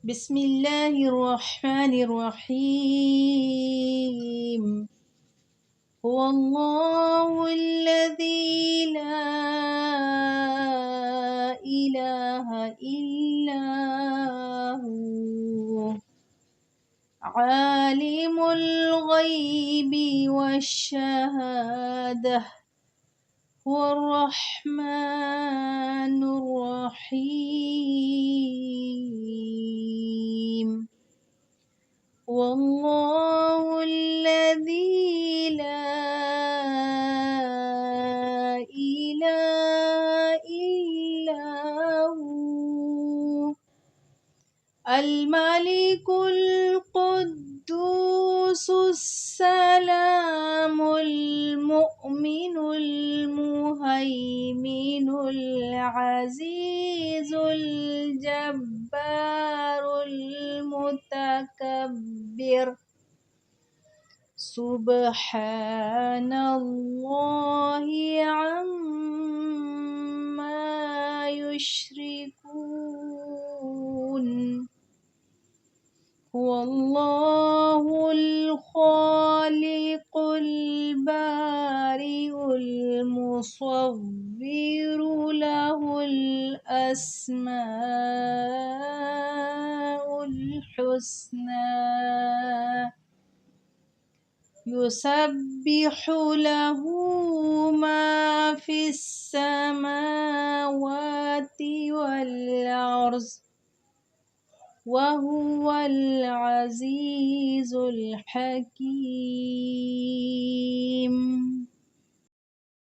بسم الله الرحمن الرحيم. هو الله الذي لا إله إلا هو عالم الغيب والشهادة هو الرحمن الرحيم. والله الذي لا إله إلا هو الملك القدوس السلام المؤمن المهيمن العزيز الجبار المتكبر سبحان الله عما يشركون. هو الله الخالق البارئ المصور له الأسماء الحسنى يسبح له ما في السماوات والأرض وهو العزيز الحكيم.